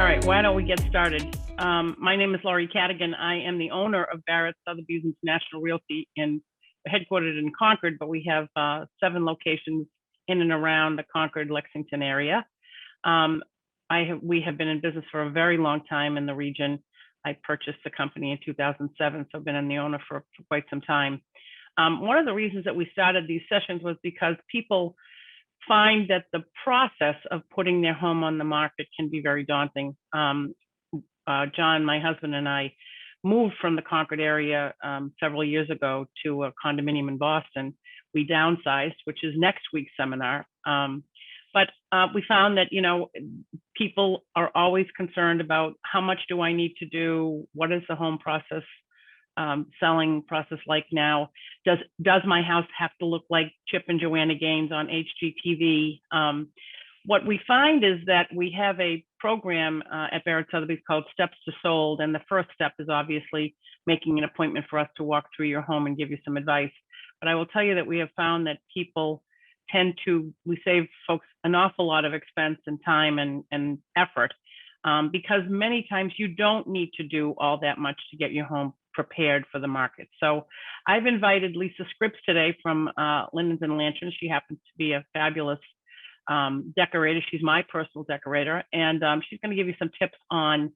right, why don't we get started? My name is Laurie Cadigan. I am the owner of Barrett, Sotheby's International Realty, headquartered in Concord, but we have 7 locations in and around the Concord, Lexington area. We have been in business for a very long time in the region. I purchased the company in 2007, so I've been the owner for quite some time. One of the reasons that we started these sessions was because people find that the process of putting their home on the market can be very daunting. John, my husband, and I moved from the Concord area several years ago to a condominium in Boston. We downsized, which is next week's seminar. But we found that, people are always concerned about how much do I need to do? What is the home process, selling process like now? Does my house have to look like Chip and Joanna Gaines on HGTV? What we find is that we have a program at Barrett Sotheby's called Steps to Sold. And the first step is obviously making an appointment for us to walk through your home and give you some advice. But I will tell you that we have found that people we save folks an awful lot of expense and time and effort because many times you don't need to do all that much to get your home prepared for the market. So I've invited Lisa Skripps today from Linens and Lanterns. She happens to be a fabulous decorator. She's my personal decorator, and she's going to give you some tips on,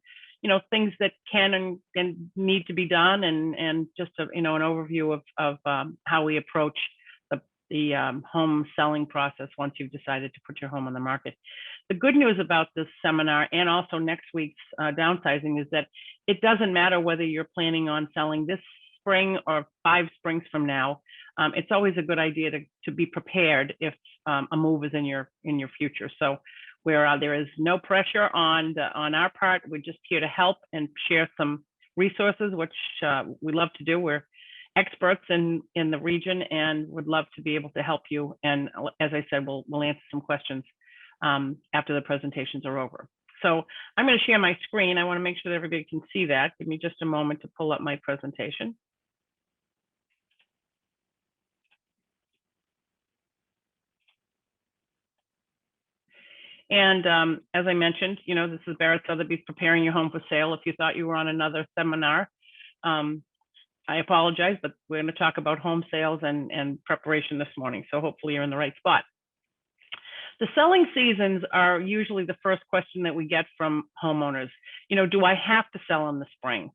things that can and need to be done, and just an overview of how we approach the home selling process once you've decided to put your home on the market. The good news about this seminar and also next week's downsizing is that it doesn't matter whether you're planning on selling this spring or 5 springs from now. It's always a good idea to be prepared if a move is in your future. So there is no pressure on our part. We're just here to help and share some resources, which we love to do. We're experts in the region and would love to be able to help you. And as I said, we'll answer some questions after the presentations are over. So I'm going to share my screen. I want to make sure that everybody can see that. Give me just a moment to pull up my presentation. And as I mentioned, this is Barrett Sotheby's Preparing Your Home for Sale. If you thought you were on another seminar, I apologize, but we're going to talk about home sales and preparation this morning. So hopefully you're in the right spot. The selling seasons are usually the first question that we get from homeowners. Do I have to sell in the spring?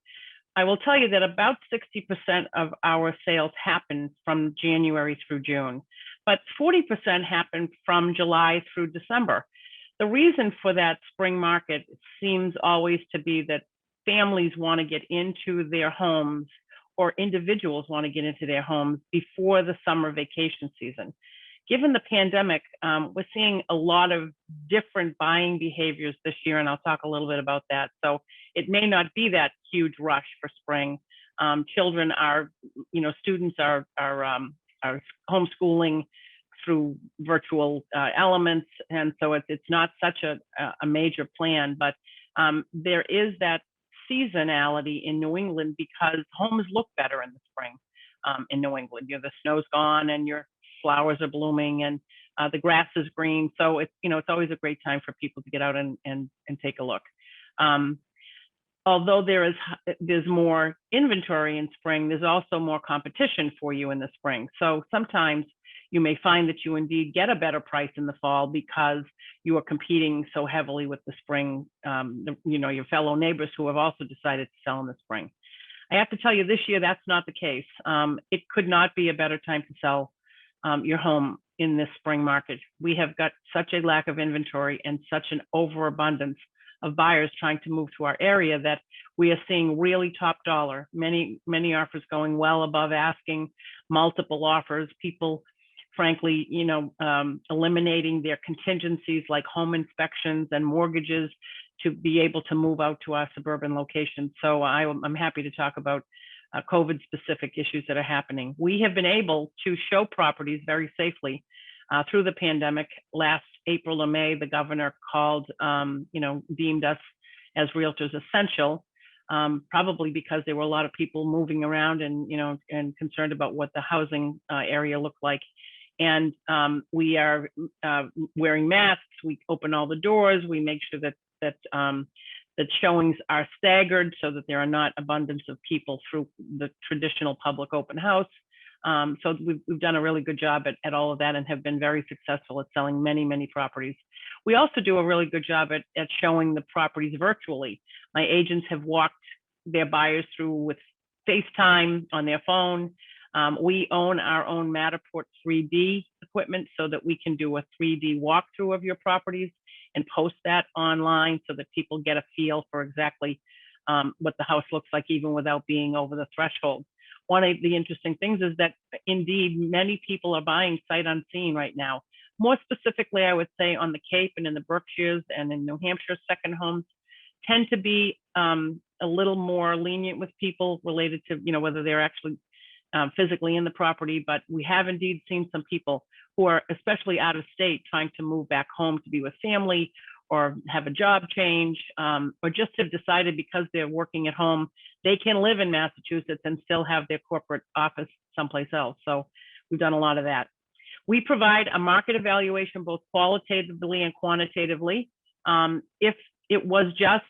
I will tell you that about 60% of our sales happen from January through June, but 40% happen from July through December. The reason for that spring market seems always to be that families want to get into their homes, or individuals want to get into their homes before the summer vacation season. Given the pandemic, we're seeing a lot of different buying behaviors this year, and I'll talk a little bit about that. So it may not be that huge rush for spring. Children are, students are homeschooling through virtual elements, and so it's not such a major plan, but there is that seasonality in New England because homes look better in the spring in New England. The snow's gone and your flowers are blooming and the grass is green. So it's always a great time for people to get out and take a look. Although there's more inventory in spring, there's also more competition for you in the spring. So sometimes you may find that you indeed get a better price in the fall because you are competing so heavily with the spring, your fellow neighbors who have also decided to sell in the spring. I have to tell you, this year, that's not the case. It could not be a better time to sell your home in this spring market. We have got such a lack of inventory and such an overabundance of buyers trying to move to our area that we are seeing really top dollar, many offers going well above asking, multiple offers, people frankly, eliminating their contingencies like home inspections and mortgages to be able to move out to our suburban locations. So I'm happy to talk about COVID-specific issues that are happening. We have been able to show properties very safely through the pandemic. Last April or May, the governor called, deemed us as realtors essential, probably because there were a lot of people moving around and concerned about what the housing area looked like. And we are wearing masks. We open all the doors. We make sure that that showings are staggered so that there are not abundance of people through the traditional public open house. So we've done a really good job at all of that and have been very successful at selling many, many properties. We also do a really good job at showing the properties virtually. My agents have walked their buyers through with FaceTime on their phone. We own our own Matterport 3D equipment so that we can do a 3D walkthrough of your properties and post that online so that people get a feel for exactly what the house looks like, even without being over the threshold. One of the interesting things is that indeed many people are buying sight unseen right now. More specifically, I would say on the Cape and in the Berkshires and in New Hampshire, second homes tend to be a little more lenient with people related to, whether they're actually physically in the property. But we have indeed seen some people who are especially out of state trying to move back home to be with family or have a job change, or just have decided because they're working at home, they can live in Massachusetts and still have their corporate office someplace else. So we've done a lot of that. We provide a market evaluation, both qualitatively and quantitatively. If it was just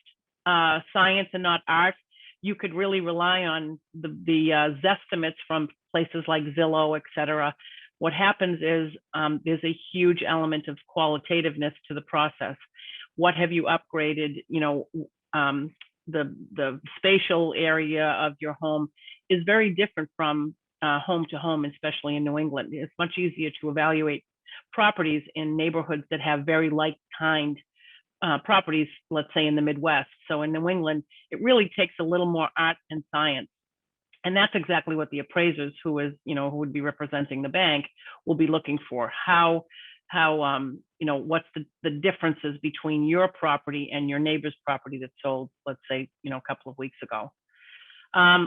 science and not art, you could really rely on the Zestimates from places like Zillow, et cetera. What happens is there's a huge element of qualitativeness to the process. What have you upgraded? The spatial area of your home is very different from home to home, especially in New England. It's much easier to evaluate properties in neighborhoods that have very like kind properties, let's say in the Midwest. So in New England, it really takes a little more art and science. And that's exactly what the appraisers who would be representing the bank will be looking for. What's the differences between your property and your neighbor's property that sold, let's say, a couple of weeks ago.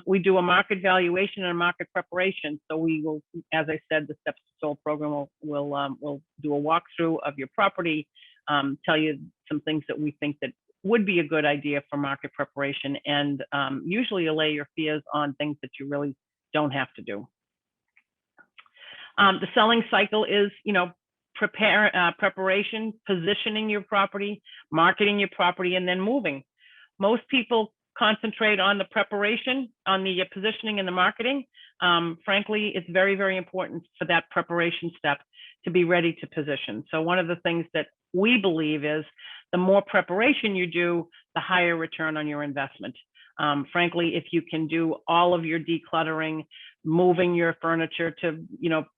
We do a market valuation and a market preparation. So we will, as I said, the Steps to Sold program will do a walkthrough of your property, tell you some things that we think that would be a good idea for market preparation, and usually allay your fears on things that you really don't have to do. The selling cycle is, preparation, positioning your property, marketing your property, and then moving. Most people concentrate on the preparation, on the positioning and the marketing. Frankly, it's very, very important for that preparation step to be ready to position. So one of the things that we believe is the more preparation you do, the higher return on your investment. Frankly, if you can do all of your decluttering, moving your furniture to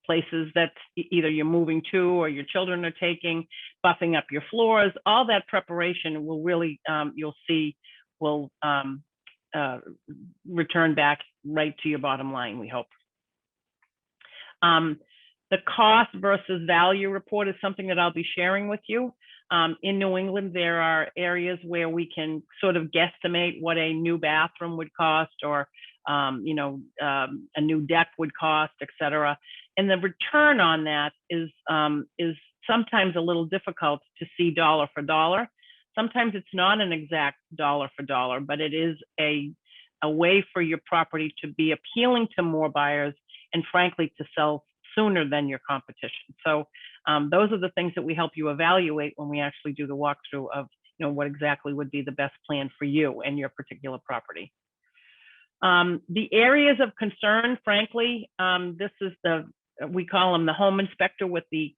places that either you're moving to or your children are taking, buffing up your floors, all that preparation will really, you'll see, will return back right to your bottom line, we hope. The cost versus value report is something that I'll be sharing with you. In New England, there are areas where we can sort of guesstimate what a new bathroom would cost, or a new deck would cost, et cetera. And the return on that is sometimes a little difficult to see dollar for dollar. Sometimes it's not an exact dollar for dollar, but it is a way for your property to be appealing to more buyers and frankly to sell sooner than your competition. So those are the things that we help you evaluate when we actually do the walkthrough of what exactly would be the best plan for you and your particular property. The areas of concern, frankly, this is we call them the home inspector with the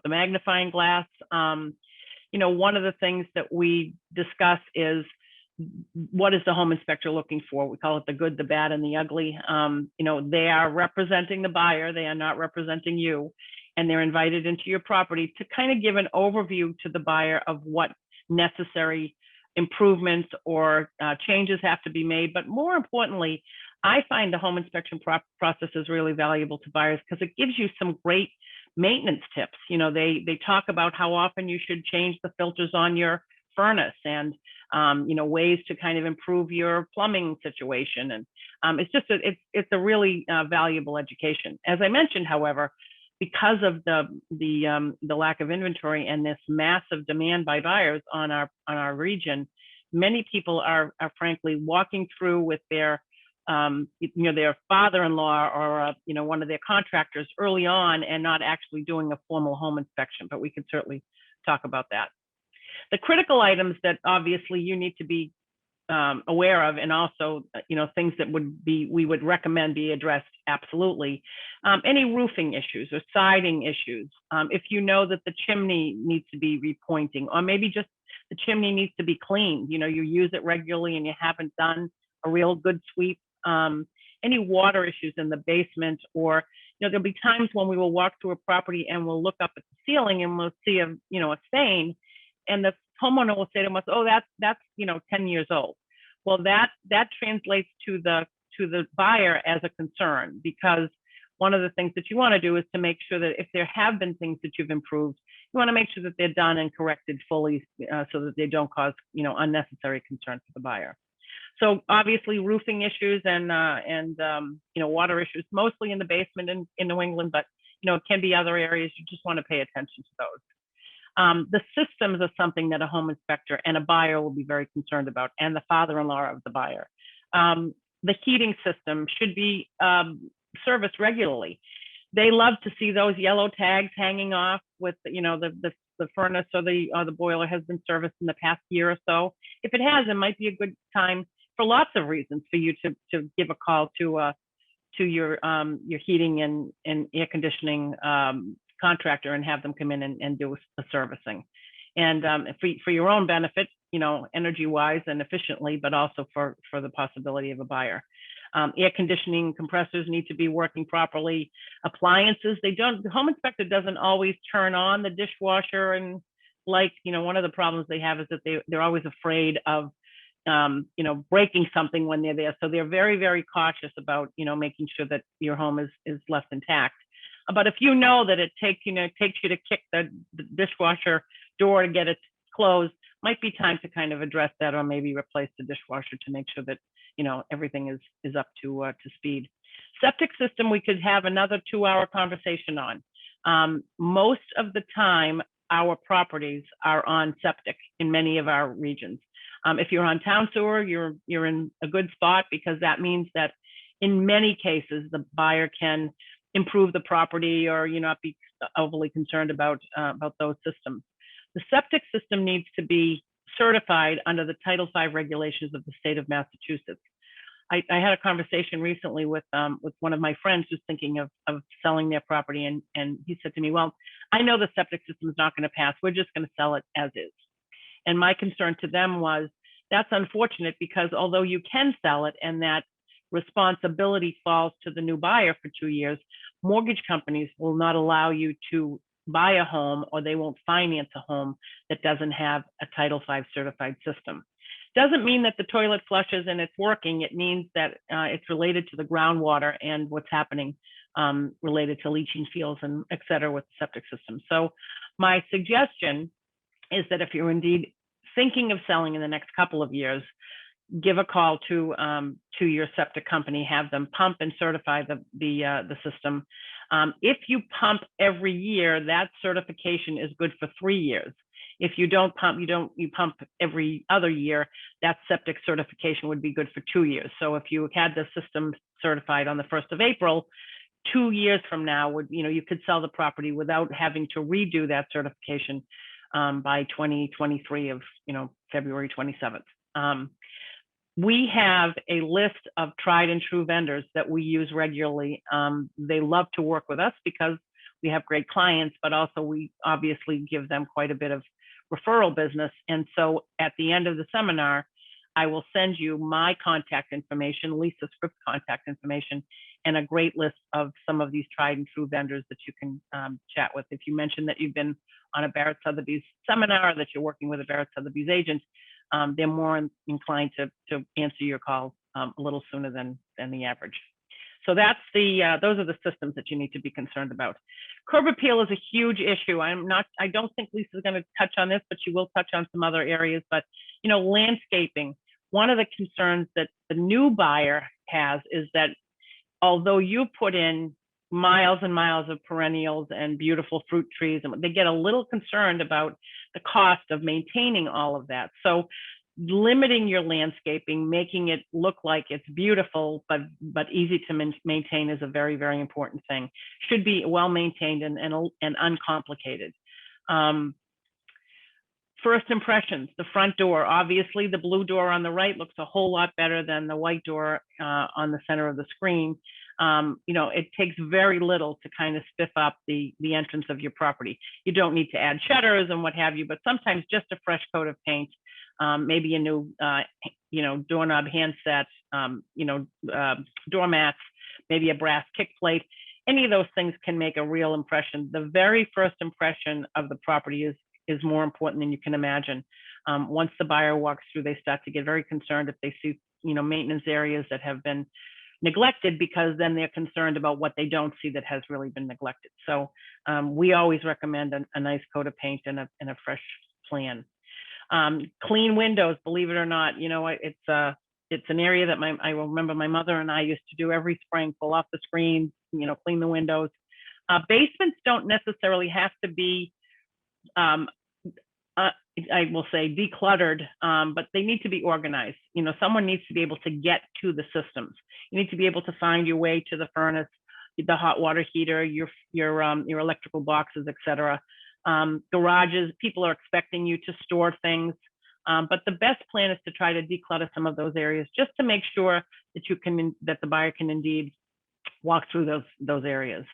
magnifying glass. One of the things that we discuss is, what is the home inspector looking for? We call it the good, the bad, and the ugly. They are representing the buyer. They are not representing you. And they're invited into your property to kind of give an overview to the buyer of what necessary improvements or changes have to be made. But more importantly, I find the home inspection process is really valuable to buyers because it gives you some great maintenance tips. They talk about how often you should change the filters on your furnace and ways to kind of improve your plumbing situation. And it's a really valuable education. As I mentioned, however, because of the lack of inventory and this massive demand by buyers on our region, many people are frankly walking through with their father-in-law or one of their contractors early on and not actually doing a formal home inspection. But we can certainly talk about that. The critical items that obviously you need to be aware of, and also, things that we would recommend be addressed, absolutely. Any roofing issues or siding issues. If you know that the chimney needs to be repointing, or maybe just the chimney needs to be cleaned, you use it regularly and you haven't done a real good sweep. Any water issues in the basement, or, there'll be times when we will walk through a property and we'll look up at the ceiling and we'll see a stain, and the homeowner will say to us, "Oh, that's 10 years old." Well, that translates to the buyer as a concern, because one of the things that you want to do is to make sure that if there have been things that you've improved, you want to make sure that they're done and corrected fully, so that they don't cause unnecessary concern for the buyer. So obviously roofing issues and water issues, mostly in the basement in New England, but it can be other areas. You just want to pay attention to those. The systems are something that a home inspector and a buyer will be very concerned about, and the father-in-law of the buyer. The heating system should be serviced regularly. They love to see those yellow tags hanging off with the furnace or the boiler has been serviced in the past year or so. If it has, it might be a good time, for lots of reasons, for you to give a call to your heating and air conditioning contractor and have them come in and do a servicing. And for your own benefit, energy wise and efficiently, but also for the possibility of a buyer. Air conditioning compressors need to be working properly. Appliances, the home inspector doesn't always turn on the dishwasher, and one of the problems they have is that they're always afraid of breaking something when they're there. So they're very, very cautious about, making sure that your home is left intact. But if you know that it takes you to kick the dishwasher door to get it closed, might be time to kind of address that, or maybe replace the dishwasher to make sure that everything is up to speed. Septic system, we could have another 2-hour conversation on. Most of the time, our properties are on septic in many of our regions. If you're on town sewer, you're in a good spot, because that means that in many cases the buyer can improve the property, or not be overly concerned about those systems. The septic system needs to be certified under the Title V regulations of the state of Massachusetts. I had a conversation recently with one of my friends who's thinking of selling their property, and he said to me, "Well, I know the septic system is not going to pass. We're just going to sell it as is." And my concern to them was, that's unfortunate, because although you can sell it and that responsibility falls to the new buyer for 2 years, mortgage companies will not allow you to buy a home, or they won't finance a home that doesn't have a Title V certified system. Doesn't mean that the toilet flushes and it's working. It means that it's related to the groundwater and what's happening related to leaching fields and et cetera with the septic system. So my suggestion is that if you're indeed thinking of selling in the next couple of years, give a call to your septic company, have them pump and certify the system. If you pump every year, that certification is good for 3 years. If you don't pump, you pump every other year, that septic certification would be good for 2 years. So if you had the system certified on the 1st of April, 2 years from now you could sell the property without having to redo that certification by 2023 of February 27th. We have a list of tried and true vendors that we use regularly. They love to work with us because we have great clients, but also we obviously give them quite a bit of referral business. And so at the end of the seminar, I will send you my contact information, Lisa Skripps' contact information, and a great list of some of these tried and true vendors that you can chat with. If you mention that you've been on a Barrett Sotheby's seminar, that you're working with a Barrett Sotheby's agent, they're more inclined to answer your call a little sooner than the average. So that's those are the systems that you need to be concerned about. Curb appeal is a huge issue. I don't think Lisa's going to touch on this, but she will touch on some other areas. But landscaping. One of the concerns that the new buyer has is that although you put in miles and miles of perennials and beautiful fruit trees, and they get a little concerned about the cost of maintaining all of that. So limiting your landscaping, making it look like it's beautiful but easy to maintain is a very, very important thing. Should be well maintained and uncomplicated. First impressions, the front door. Obviously, the blue door on the right looks a whole lot better than the white door on the center of the screen. It takes very little to kind of spiff up the entrance of your property. You don't need to add shutters and what have you, but sometimes just a fresh coat of paint, maybe a new, doorknob handset, doormats, maybe a brass kick plate. Any of those things can make a real impression. The very first impression of the property is more important than you can imagine. Once the buyer walks through, they start to get very concerned if they see, maintenance areas that have been neglected, because then they're concerned about what they don't see that has really been neglected. So we always recommend a nice coat of paint and a fresh plan. Clean windows, believe it or not, it's an area that I remember my mother and I used to do every spring: pull off the screens, clean the windows. Basements don't necessarily have to be, I will say, decluttered, but they need to be organized. Someone needs to be able to get to the systems. You need to be able to find your way to the furnace, the hot water heater, your electrical boxes, etc. Garages, people are expecting you to store things, but the best plan is to try to declutter some of those areas, just to make sure that the buyer can indeed walk through those areas.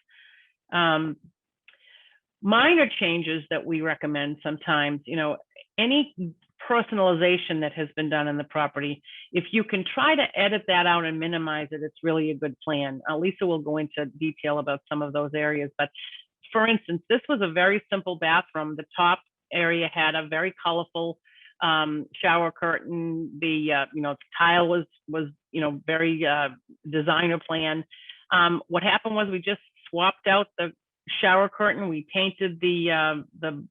Minor changes that we recommend sometimes, any personalization that has been done in the property, if you can try to edit that out and minimize it, it's really a good plan. Lisa will go into detail about some of those areas, but for instance, this was a very simple bathroom. The top area had a very colorful shower curtain. The tile was very designer plan. What happened was we just swapped out the shower curtain. We painted the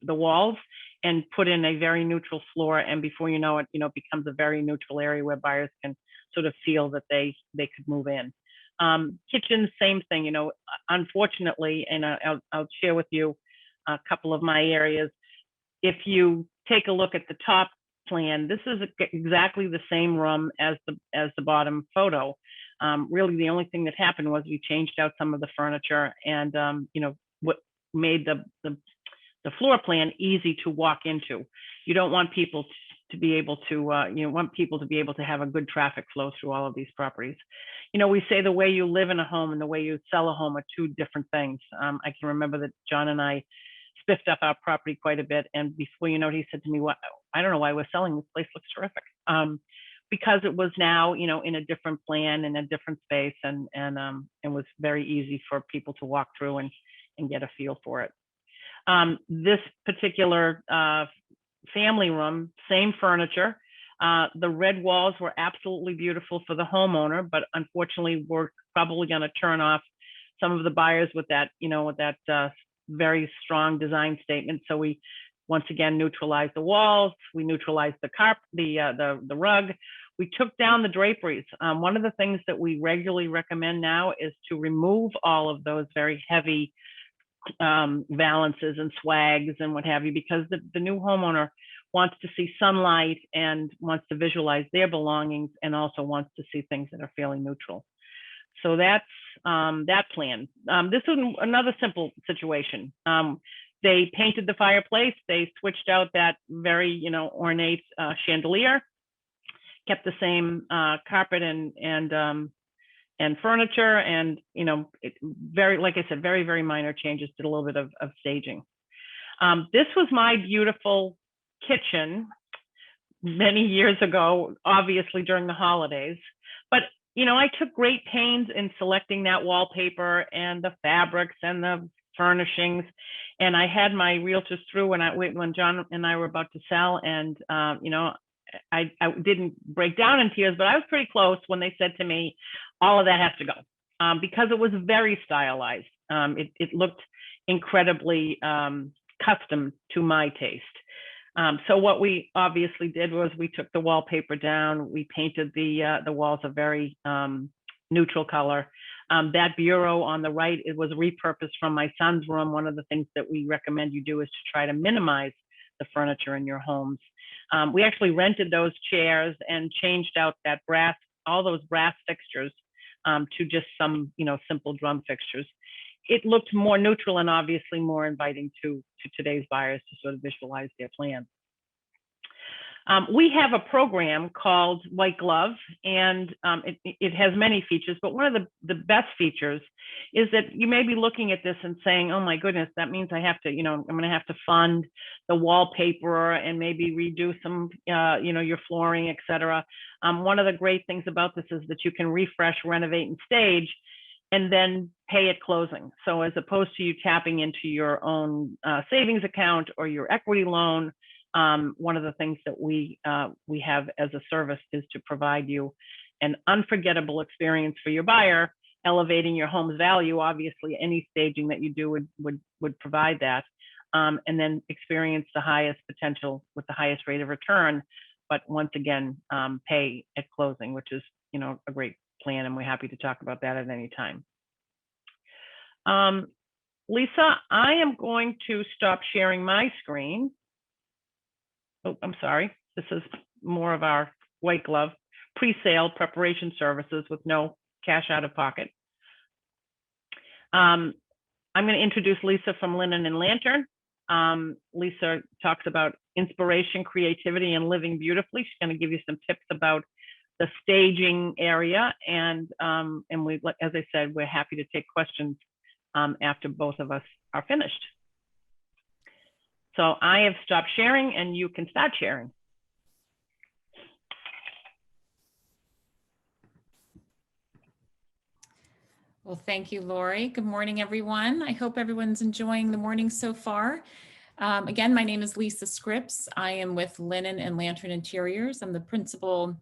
walls and put in a very neutral floor. And before you know it, it becomes a very neutral area where buyers can sort of feel that they could move in. Kitchen, same thing. Unfortunately, and I'll share with you a couple of my areas. If you take a look at the top plan, this is exactly the same room as the bottom photo. Really, the only thing that happened was we changed out some of the furniture, and what made the floor plan easy to walk into. You don't want people to be able to, you want people to be able to have a good traffic flow through all of these properties. We say the way you live in a home and the way you sell a home are two different things. I can remember that John and I spiffed up our property quite a bit, and before you know it, he said to me, "What? I don't know why we're selling. This place looks terrific." Because it was now, in a different plan, in a different space, and it was very easy for people to walk through and get a feel for it. This particular family room, same furniture. The red walls were absolutely beautiful for the homeowner, but unfortunately, we're probably going to turn off some of the buyers with that, very strong design statement. So we once again neutralized the walls. We neutralized the rug. We took down the draperies. One of the things that we regularly recommend now is to remove all of those very heavy valances and swags and what have you, because the new homeowner wants to see sunlight and wants to visualize their belongings, and also wants to see things that are fairly neutral. So that's that plan. This is another simple situation. They painted the fireplace. They switched out that very ornate chandelier, kept the same carpet and furniture, and like I said, very, very minor changes. Did a little bit of staging. This was my beautiful kitchen many years ago, obviously during the holidays, but I took great pains in selecting that wallpaper and the fabrics and the furnishings, and I had my realtors through when John and I were about to sell, and I didn't break down in tears, but I was pretty close when they said to me, all of that has to go, because it was very stylized. It looked incredibly custom to my taste. So what we obviously did was we took the wallpaper down. We painted the walls a very neutral color. That bureau on the right, it was repurposed from my son's room. One of the things that we recommend you do is to try to minimize the furniture in your homes. We actually rented those chairs and changed out all those brass fixtures to just some, simple drum fixtures. It looked more neutral and obviously more inviting to today's buyers to sort of visualize their plan. We have a program called White Glove, and it has many features, but one of the best features is that you may be looking at this and saying, oh my goodness, that means I have to, I'm going to have to fund the wallpaper and maybe redo some, your flooring, et cetera. One of the great things about this is that you can refresh, renovate, and stage, and then pay at closing. So as opposed to you tapping into your own savings account or your equity loan, one of the things that we have as a service is to provide you an unforgettable experience for your buyer, elevating your home's value. Obviously, any staging that you do would provide that, and then experience the highest potential with the highest rate of return. But once again, pay at closing, which is a great plan, and we're happy to talk about that at any time. Lisa, I am going to stop sharing my screen. Oh, I'm sorry. This is more of our White Glove pre-sale preparation services with no cash out of pocket. I'm going to introduce Lisa from Linen and Lantern. Lisa talks about inspiration, creativity, and living beautifully. She's going to give you some tips about the staging area, and we, as I said, we're happy to take questions after both of us are finished. So I have stopped sharing, and you can start sharing. Well, thank you, Laurie. Good morning, everyone. I hope everyone's enjoying the morning so far. Again, my name is Lisa Skripps. I am with Linen and Lantern Interiors. I'm the principal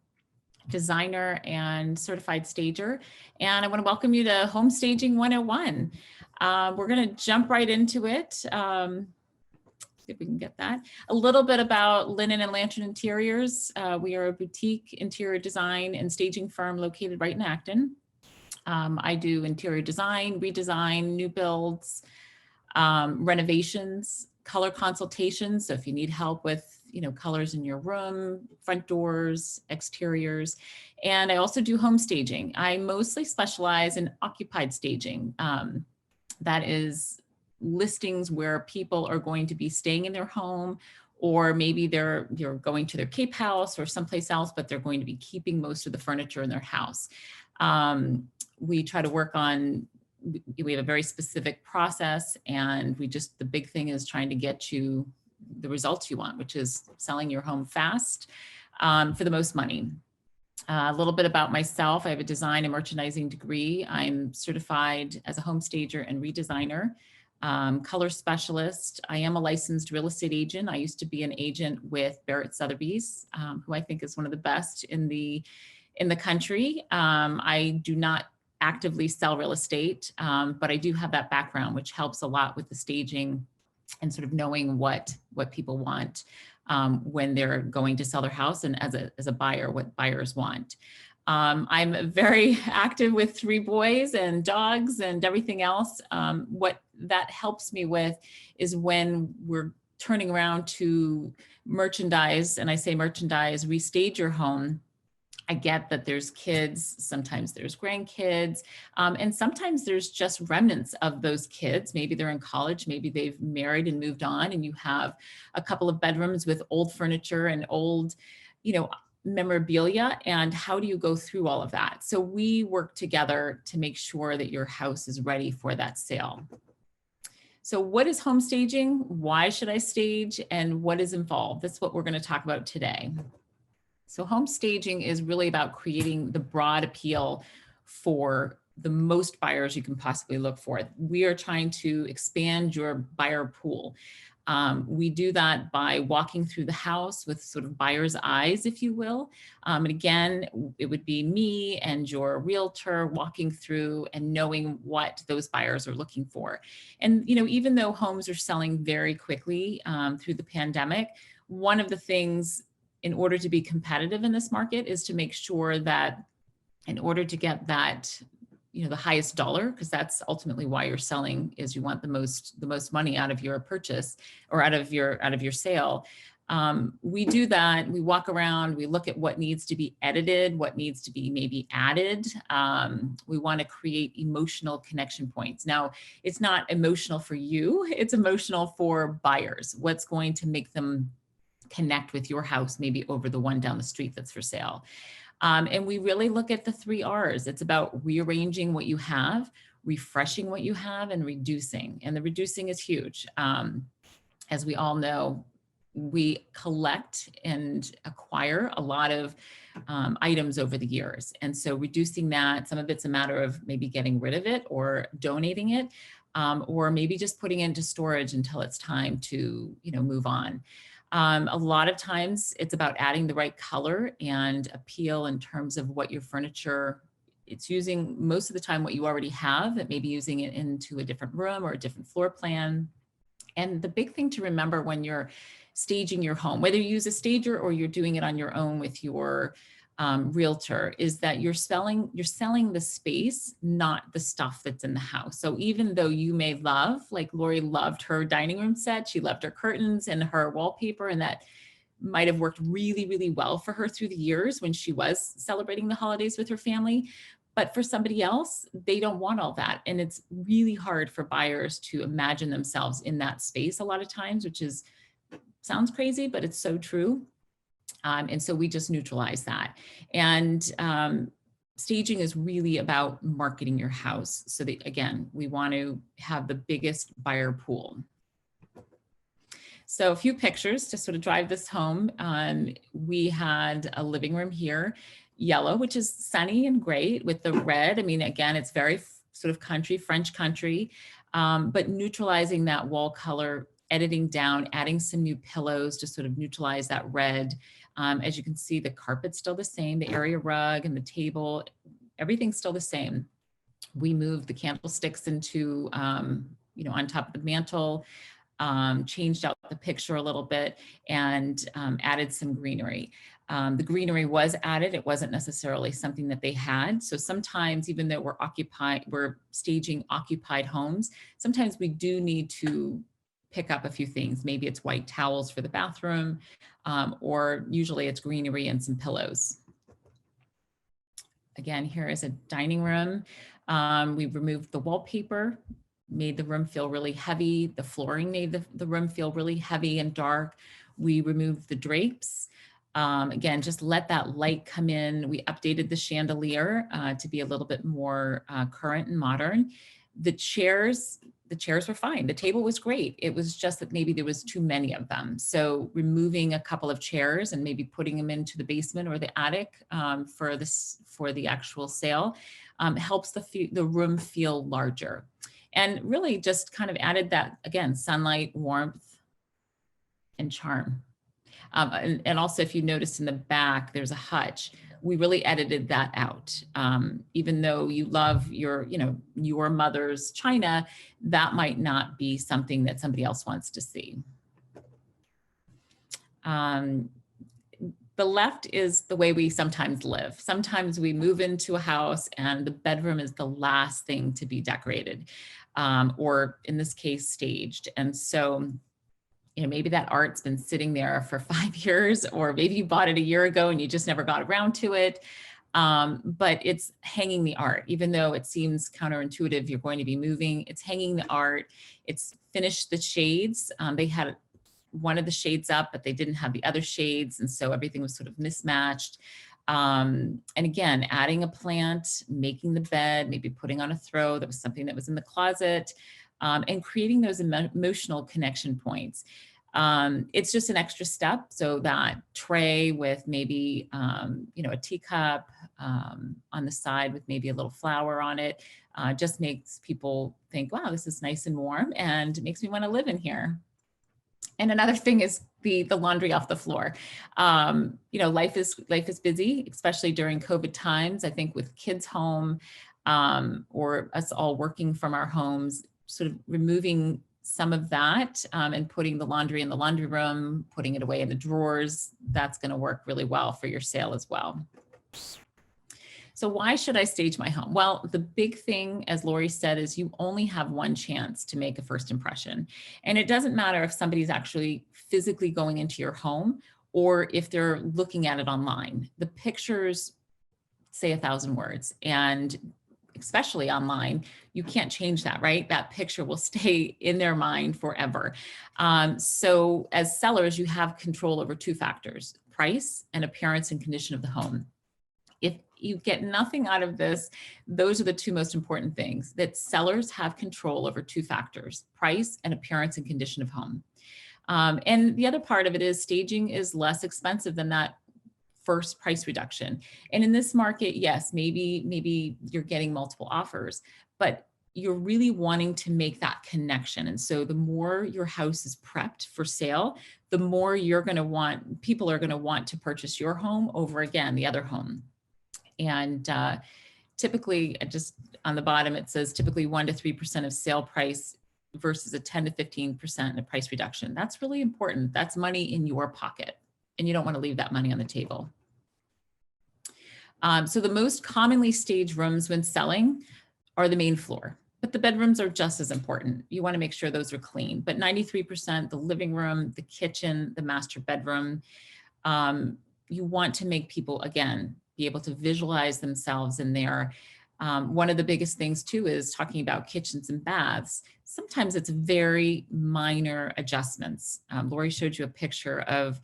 designer and certified stager, and I want to welcome you to Home Staging 101. We're going to jump right into it. See if we can get that. A little bit about Linen and Lantern Interiors. We are a boutique interior design and staging firm located right in Acton. I do interior design, redesign, new builds, renovations, color consultations. So if you need help with colors in your room, front doors, exteriors. And I also do home staging. I mostly specialize in occupied staging. That is listings where people are going to be staying in their home, or maybe you're going to their Cape house or someplace else, but they're going to be keeping most of the furniture in their house. We try to work on, we have a very specific process, and the big thing is trying to get you the results you want, which is selling your home fast for the most money. A little bit about myself. I have a design and merchandising degree. I'm certified as a home stager and redesigner, color specialist. I am a licensed real estate agent. I used to be an agent with Barrett Sotheby's, who I think is one of the best in the country. I do not actively sell real estate, but I do have that background, which helps a lot with the staging and sort of knowing what people want when they're going to sell their house, and as a buyer, what buyers want. I'm very active with 3 boys and dogs and everything else. What that helps me with is when we're turning around to merchandise, and I say merchandise, restage your home. I get that there's kids, sometimes there's grandkids, and sometimes there's just remnants of those kids. Maybe they're in college, maybe they've married and moved on, and you have a couple of bedrooms with old furniture and old, memorabilia. And how do you go through all of that? So we work together to make sure that your house is ready for that sale. So what is home staging? Why should I stage? And what is involved? That's what we're going to talk about today. So home staging is really about creating the broad appeal for the most buyers you can possibly look for. We are trying to expand your buyer pool. We do that by walking through the house with sort of buyer's eyes, if you will. And again, it would be me and your realtor walking through and knowing what those buyers are looking for. And, even though homes are selling very quickly through the pandemic, one of the things in order to be competitive in this market is to make sure that in order to get that, the highest dollar, because that's ultimately why you're selling, is you want the most money out of your purchase or out of your sale. We do that. We walk around, we look at what needs to be edited, what needs to be maybe added. We want to create emotional connection points. Now, it's not emotional for you, it's emotional for buyers. What's going to make them connect with your house, maybe over the one down the street that's for sale. And we really look at the 3 R's. It's about rearranging what you have, refreshing what you have, and reducing. And the reducing is huge. As we all know, we collect and acquire a lot of items over the years. And so reducing that, some of it's a matter of maybe getting rid of it or donating it, or maybe just putting it into storage until it's time to, move on. A lot of times it's about adding the right color and appeal in terms of what your furniture, it's using most of the time what you already have, that maybe using it into a different room or a different floor plan. And the big thing to remember when you're staging your home, whether you use a stager or you're doing it on your own with your realtor, is that you're selling the space, not the stuff that's in the house. So even though you may love, like Laurie loved her dining room set, she loved her curtains and her wallpaper, and that might have worked really, really well for her through the years when she was celebrating the holidays with her family. But for somebody else, they don't want all that. And it's really hard for buyers to imagine themselves in that space a lot of times, which sounds crazy, but it's so true. And so we just neutralize that. And staging is really about marketing your house. So that, again, we want to have the biggest buyer pool. So a few pictures to sort of drive this home. We had a living room here, yellow, which is sunny and great, with the red. I mean, again, it's very sort of country, French country, but neutralizing that wall color, editing down, adding some new pillows to sort of neutralize that red. As you can see, the carpet's still the same, the area rug and the table, everything's still the same. We moved the candlesticks into, on top of the mantle, changed out the picture a little bit, and added some greenery. The greenery was added. It wasn't necessarily something that they had. So sometimes, even though we're staging occupied homes, sometimes we do need to pick up a few things. Maybe it's white towels for the bathroom, or usually it's greenery and some pillows. Again, here is a dining room. We removed the wallpaper, made the room feel really heavy. The flooring made the room feel really heavy and dark. We removed the drapes. Again, just let that light come in. We updated the chandelier to be a little bit more current and modern. The chairs were fine. The table was great. It was just that maybe there was too many of them. So removing a couple of chairs and maybe putting them into the basement or the attic for the actual sale helps the room feel larger. And really just kind of added that, again, sunlight, warmth, and charm. And also, if you notice in the back, there's a hutch. We really edited that out. Even though you love your mother's china, that might not be something that somebody else wants to see. The left is the way we sometimes live. Sometimes we move into a house and the bedroom is the last thing to be decorated, or in this case, staged. And so, maybe that art's been sitting there for 5 years, or maybe you bought it a year ago and you just never got around to it. But it's hanging the art, even though it seems counterintuitive, you're going to be moving, it's hanging the art. It's finished the shades. They had one of the shades up, but they didn't have the other shades. And so everything was sort of mismatched. And again, adding a plant, making the bed, maybe putting on a throw that was something that was in the closet, and creating those emotional connection points. It's just an extra step. So that tray with maybe, a teacup on the side with maybe a little flower on it, just makes people think, wow, this is nice and warm and makes me want to live in here. And another thing is the laundry off the floor. Life is busy, especially during COVID times. I think with kids home, or us all working from our homes, sort of removing some of that and putting the laundry in the laundry room, putting it away in the drawers, that's going to work really well for your sale as well. So why should I stage my home? Well, the big thing, as Laurie said, is you only have one chance to make a first impression. And it doesn't matter if somebody's actually physically going into your home or if they're looking at it online. The pictures say 1,000 words, and especially online, you can't change that, right? That picture will stay in their mind forever. So as sellers, you have control over two factors: price and appearance and condition of the home. If you get nothing out of this, those are the two most important things, that sellers have control over two factors: price and appearance and condition of home. And the other part of it is staging is less expensive than that first price reduction. And in this market, yes, maybe you're getting multiple offers, but you're really wanting to make that connection. And so the more your house is prepped for sale, the more people are going to want to purchase your home over, again, the other home. And typically, just on the bottom, it says typically 1 to 3% of sale price versus a 10 to 15% of price reduction. That's really important. That's money in your pocket, and you don't want to leave that money on the table. So the most commonly staged rooms when selling are the main floor, but the bedrooms are just as important. You want to make sure those are clean, but 93%, the living room, the kitchen, the master bedroom. You want to make people, again, be able to visualize themselves in there. One of the biggest things too is talking about kitchens and baths. Sometimes it's very minor adjustments. Laurie showed you a picture of,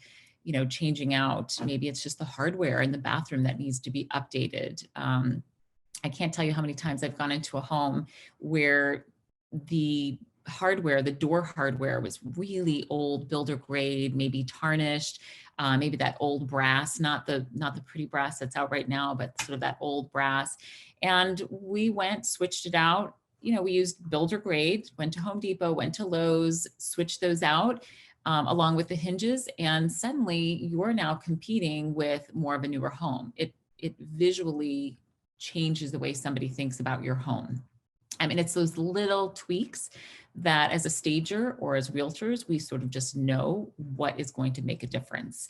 changing out. Maybe it's just the hardware in the bathroom that needs to be updated. I can't tell you how many times I've gone into a home where the hardware, the door hardware, was really old, builder grade, maybe tarnished, maybe that old brass, not the pretty brass that's out right now, but sort of that old brass. And we switched it out. We used builder grade, went to Home Depot, went to Lowe's, switched those out along with the hinges. And suddenly you're now competing with more of a newer home. It visually changes the way somebody thinks about your home. I mean, it's those little tweaks that as a stager or as realtors, we sort of just know what is going to make a difference.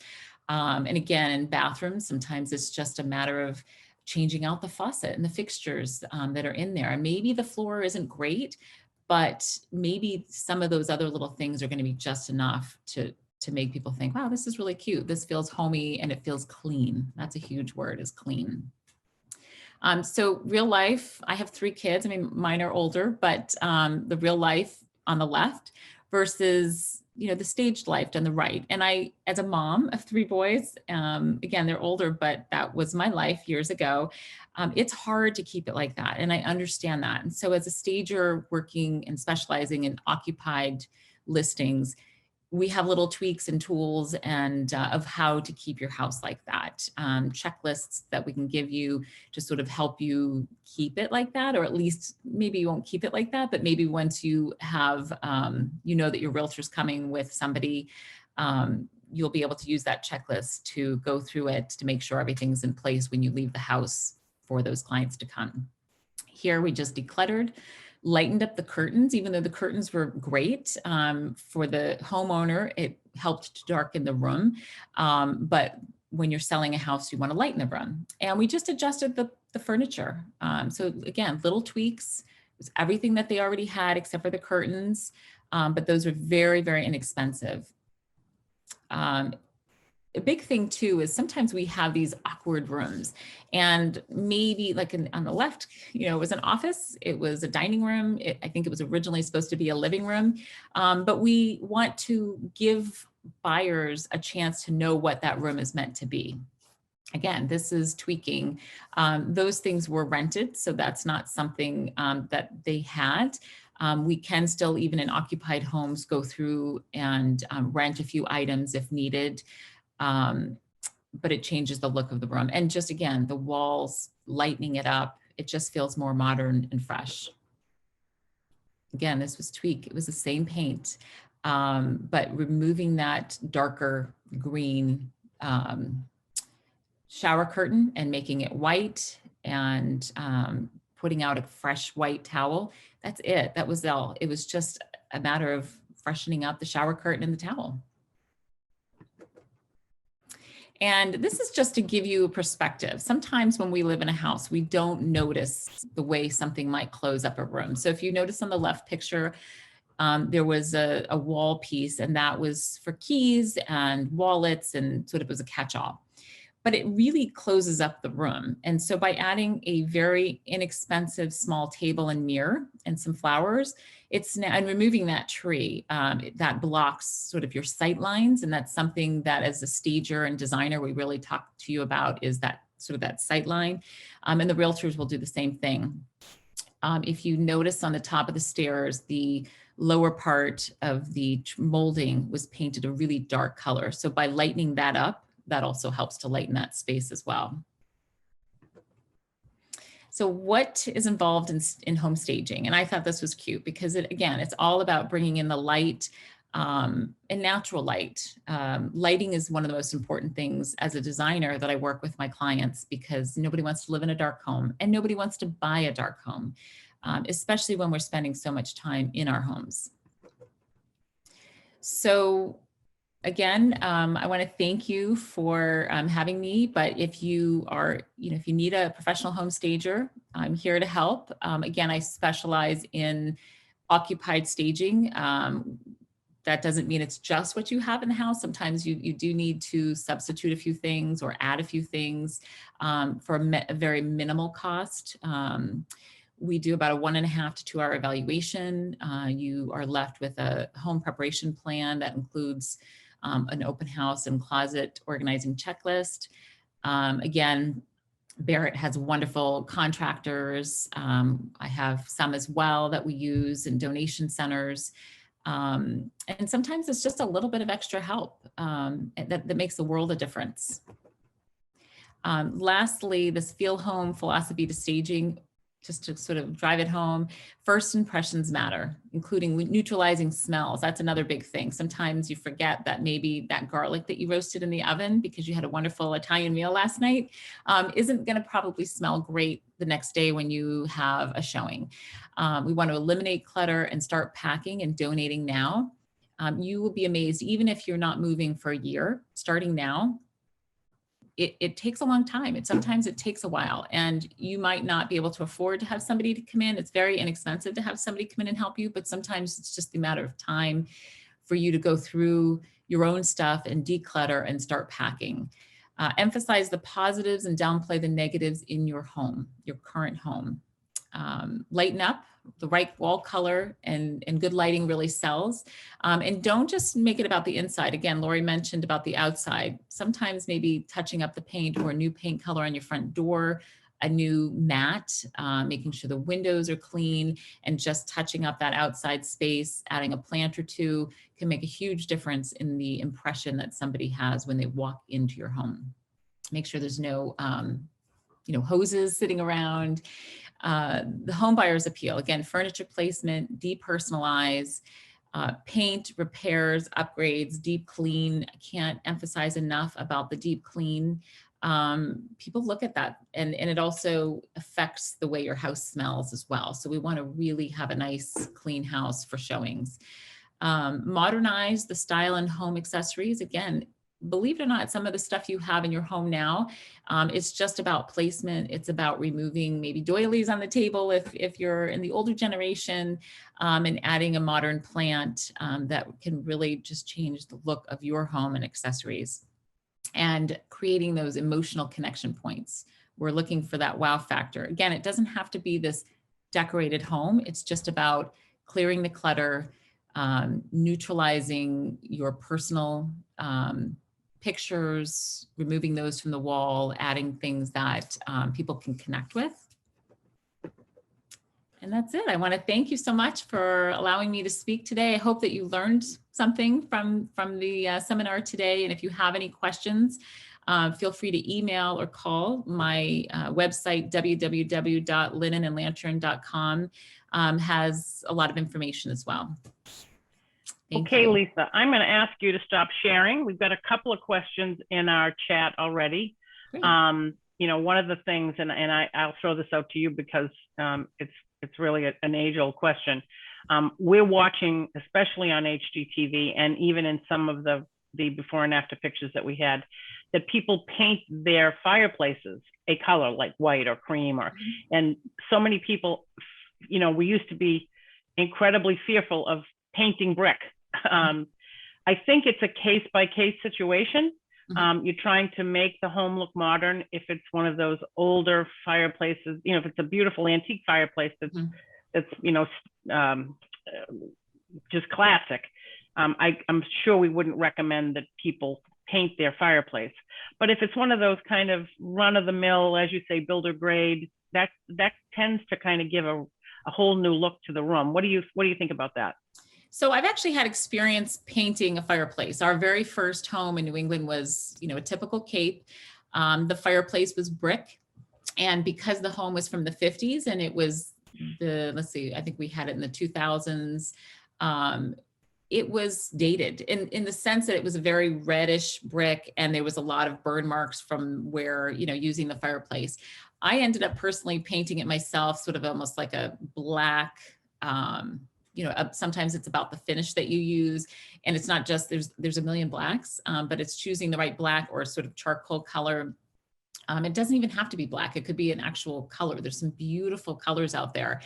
And again, in bathrooms, sometimes it's just a matter of changing out the faucet and the fixtures that are in there. And maybe the floor isn't great, but maybe some of those other little things are going to be just enough to make people think, wow, this is really cute. This feels homey and it feels clean. That's a huge word, is clean. So real life, I have 3 kids. I mean, mine are older, but the real life on the left versus, the staged life on the right. And I, as a mom of 3 boys, again, they're older, but that was my life years ago. It's hard to keep it like that. And I understand that. And so as a stager working and specializing in occupied listings, we have little tweaks and tools and of how to keep your house like that. Checklists that we can give you to sort of help you keep it like that, or at least maybe you won't keep it like that, but maybe once you have, that your realtor's coming with somebody, you'll be able to use that checklist to go through it to make sure everything's in place when you leave the house for those clients to come. Here we just decluttered, lightened up the curtains. Even though the curtains were great for the homeowner, it helped to darken the room. But when you're selling a house, you want to lighten the room. And we just adjusted the furniture. So again, little tweaks. It was everything that they already had except for the curtains. But those are very, very inexpensive. A big thing too is sometimes we have these awkward rooms, and maybe like on the left, it was an office, it was a dining room. I think it was originally supposed to be a living room, but we want to give buyers a chance to know what that room is meant to be. Again, this is tweaking. Those things were rented, so that's not something that they had. We can still, even in occupied homes, go through and rent a few items if needed. But it changes the look of the room. And just, again, the walls, lightening it up, it just feels more modern and fresh. Again, this was tweak. It was the same paint, but removing that darker green shower curtain and making it white and putting out a fresh white towel. That's it. That was all. It was just a matter of freshening up the shower curtain and the towel. And this is just to give you a perspective. Sometimes when we live in a house, we don't notice the way something might close up a room. So if you notice on the left picture, there was a wall piece, and that was for keys and wallets, and sort of was a catch-all. but it really closes up the room. And so by adding a very inexpensive small table and mirror and some flowers, and removing that tree, that blocks sort of your sight lines. And that's something that as a stager and designer, we really talk to you about, is that sort of that sight line. And the realtors will do the same thing. If you notice on the top of the stairs, the lower part of the molding was painted a really dark color. So by lightening that up, that also helps to lighten that space as well. So what is involved in home staging? And I thought this was cute because again, it's all about bringing in the light and natural light. Lighting is one of the most important things as a designer that I work with my clients, because nobody wants to live in a dark home and nobody wants to buy a dark home, especially when we're spending so much time in our homes. So again, I want to thank you for having me, but if you are, if you need a professional home stager, I'm here to help. Again, I specialize in occupied staging. That doesn't mean it's just what you have in the house. Sometimes you do need to substitute a few things or add a few things for a very minimal cost. We do about a 1.5 to 2 hour evaluation. You are left with a home preparation plan that includes an open house and closet organizing checklist. Again, Barrett has wonderful contractors. I have some as well that we use in donation centers. And sometimes it's just a little bit of extra help that makes the world of difference. Lastly, this feel home philosophy to staging, just to sort of drive it home, first impressions matter, including neutralizing smells. That's another big thing. Sometimes you forget that maybe that garlic that you roasted in the oven because you had a wonderful Italian meal last night isn't going to probably smell great the next day when you have a showing. We want to eliminate clutter and start packing and donating now. You will be amazed, even if you're not moving for a year, starting now. It takes a long time. Sometimes it takes a while, and you might not be able to afford to have somebody to come in. It's very inexpensive to have somebody come in and help you, but sometimes it's just a matter of time for you to go through your own stuff and declutter and start packing. Emphasize the positives and downplay the negatives in your home, your current home. Lighten up. The right wall color and good lighting really sells. And don't just make it about the inside. Again, Laurie mentioned about the outside. Sometimes maybe touching up the paint or a new paint color on your front door, a new mat, making sure the windows are clean, and just touching up that outside space, adding a plant or two can make a huge difference in the impression that somebody has when they walk into your home. Make sure there's no hoses sitting around. The home buyer's appeal, again, furniture placement, depersonalize, paint, repairs, upgrades, deep clean. I can't emphasize enough about the deep clean. People look at that, and it also affects the way your house smells as well. So we want to really have a nice, clean house for showings. Modernize the style and home accessories. Again, believe it or not, some of the stuff you have in your home now, it's just about placement. It's about removing maybe doilies on the table if you're in the older generation, and adding a modern plant that can really just change the look of your home and accessories. And creating those emotional connection points. We're looking for that wow factor. Again, it doesn't have to be this decorated home. It's just about clearing the clutter, neutralizing your personal pictures, removing those from the wall, adding things that people can connect with. And that's it. I want to thank you so much for allowing me to speak today. I hope that you learned something from the seminar today. And if you have any questions, feel free to email or call. My website, www.linenandlantern.com, has a lot of information as well. Okay, Lisa, I'm going to ask you to stop sharing. We've got a couple of questions in our chat already. One of the things, and I'll throw this out to you because it's really an age-old question. We're watching, especially on HGTV, and even in some of the before and after pictures that we had, that people paint their fireplaces a color like white or cream, and so many people, we used to be incredibly fearful of painting brick. I think it's a case-by-case situation, You're trying to make the home look modern. If it's one of those older fireplaces, if it's a beautiful antique fireplace that's just classic, I'm sure we wouldn't recommend that people paint their fireplace. But if it's one of those kind of run-of-the-mill, as you say, builder grade, that tends to kind of give a whole new look to the room. What do you think about that? So I've actually had experience painting a fireplace. Our very first home in New England was, a typical Cape. The fireplace was brick. And because the home was from the 50s and it was I think we had it in the 2000s. It was dated in the sense that it was a very reddish brick and there was a lot of burn marks from where, using the fireplace. I ended up personally painting it myself, sort of almost like a black, sometimes it's about the finish that you use. And it's not just, there's a million blacks, but it's choosing the right black or sort of charcoal color. It doesn't even have to be black. It could be an actual color. There's some beautiful colors out there.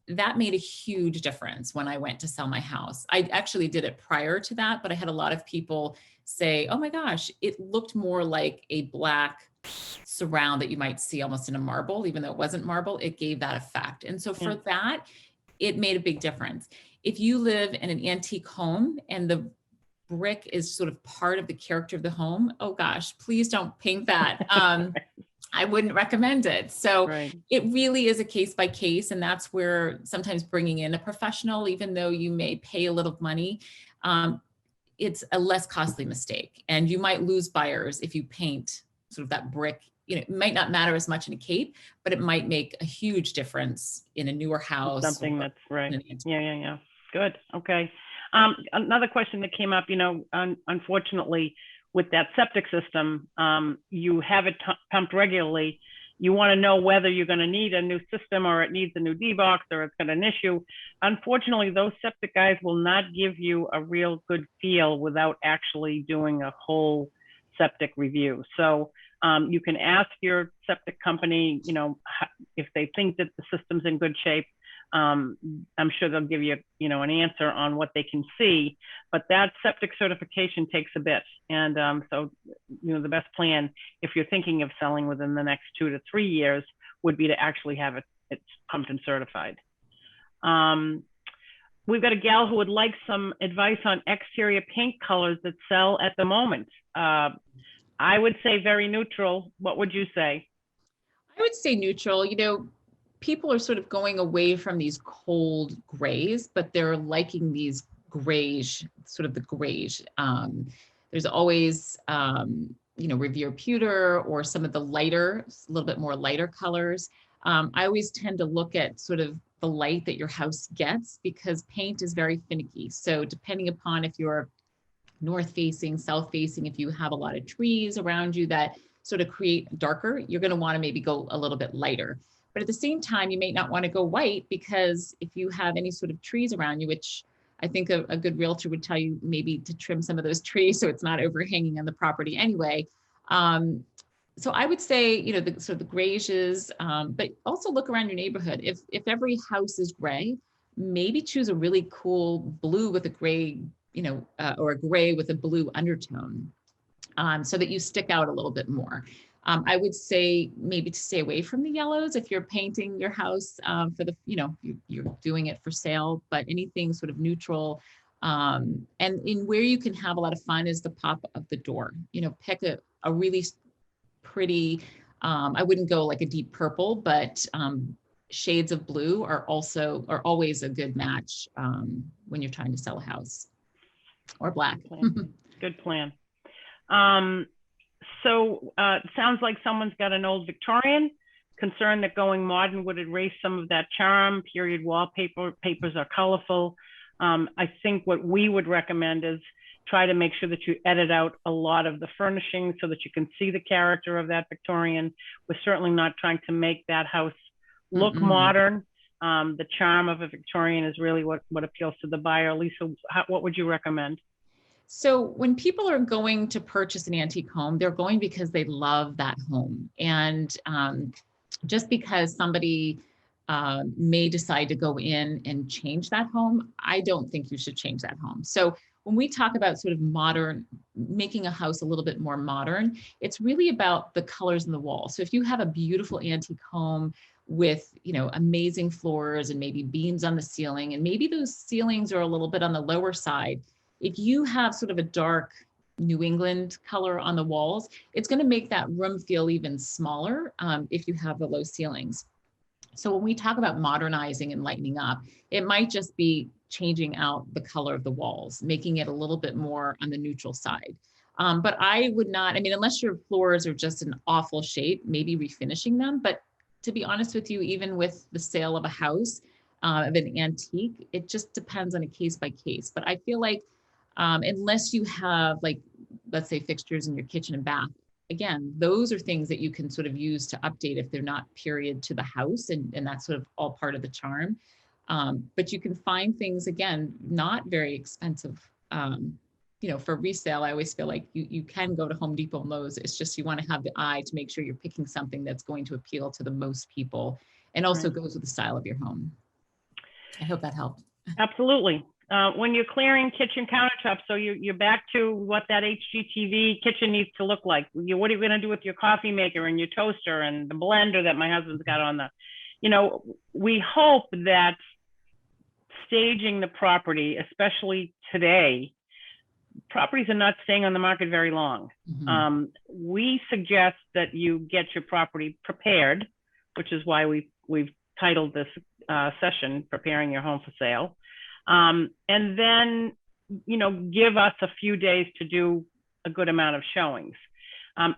That made a huge difference when I went to sell my house. I actually did it prior to that, but I had a lot of people say, oh my gosh, it looked more like a black surround that you might see almost in a marble, even though it wasn't marble, it gave that effect. And so for that, it made a big difference. If you live in an antique home and the brick is sort of part of the character of the home, oh gosh, please don't paint that. I wouldn't recommend it. So It really is a case by case. And that's where sometimes bringing in a professional, even though you may pay a little money, it's a less costly mistake. And you might lose buyers if you paint sort of that brick. It might not matter as much in a Cape, but it might make a huge difference in a newer house. Something that's right. Yeah. Good. Okay. Another question that came up, unfortunately, with that septic system, you have it pumped regularly. You want to know whether you're going to need a new system or it needs a new D-box or it's got an issue. Unfortunately, those septic guys will not give you a real good feel without actually doing a whole septic review. So you can ask your septic company, if they think that the system's in good shape. I'm sure they'll give you, an answer on what they can see, but that septic certification takes a bit. And so, the best plan, if you're thinking of selling within the next 2 to 3 years, would be to actually have it's pumped and certified. We've got a gal who would like some advice on exterior paint colors that sell at the moment. I would say very neutral. What would you say? I would say neutral. People are sort of going away from these cold grays, but they're liking these grayish, sort of the grayish. There's always, Revere pewter or some of the lighter, a little bit more lighter colors. I always tend to look at sort of the light that your house gets because paint is very finicky. So depending upon if you're north facing, south facing, if you have a lot of trees around you that sort of create darker, you're going to want to maybe go a little bit lighter. But at the same time, you may not want to go white because if you have any sort of trees around you, which I think a good realtor would tell you maybe to trim some of those trees so it's not overhanging on the property anyway. So I would say, the sort of the grayish, but also look around your neighborhood. If every house is gray, maybe choose a really cool blue with a gray, or a gray with a blue undertone, so that you stick out a little bit more. I would say maybe to stay away from the yellows if you're painting your house for the, you're doing it for sale, but anything sort of neutral. And in where you can have a lot of fun is the pop of the door. Pick a really pretty, I wouldn't go like a deep purple, but shades of blue are always a good match when you're trying to sell a house, or black. Good plan. So it sounds like someone's got an old Victorian, concerned that going modern would erase some of that charm. Period papers are colorful. I think what we would recommend is try to make sure that you edit out a lot of the furnishings so that you can see the character of that Victorian. We're certainly not trying to make that house look modern. The charm of a Victorian is really what appeals to the buyer. Lisa, what would you recommend? So when people are going to purchase an antique home, they're going because they love that home. And just because somebody may decide to go in and change that home, I don't think you should change that home. So when we talk about sort of modern, making a house a little bit more modern, it's really about the colors in the wall. So if you have a beautiful antique home with, you know, amazing floors and maybe beams on the ceiling, and maybe those ceilings are a little bit on the lower side, if you have sort of a dark New England color on the walls, it's going to make that room feel even smaller if you have the low ceilings. So when we talk about modernizing and lightening up, it might just be changing out the color of the walls, making it a little bit more on the neutral side. But I would not, I mean, unless your floors are just in awful shape, maybe refinishing them. But to be honest with you, even with the sale of a house, of an antique, it just depends on a case by case. But I feel like unless you have, like, let's say fixtures in your kitchen and bath, again, those are things that you can sort of use to update if they're not period to the house, and that's sort of all part of the charm. But you can find things, again, not very expensive. You know, for resale, I always feel like you can go to Home Depot and Lowe's. It's just you want to have the eye to make sure you're picking something that's going to appeal to the most people and also goes with the style of your home. I hope that helped. Absolutely. When you're clearing kitchen countertops, so you're back to what that HGTV kitchen needs to look like. What are you going to do with your coffee maker and your toaster and the blender that my husband's got on the, you know, we hope that staging the property, especially today, properties are not staying on the market very long. Mm-hmm. We suggest that you get your property prepared, which is why we've titled this session, Preparing Your Home for Sale. And then, you know, give us a few days to do a good amount of showings.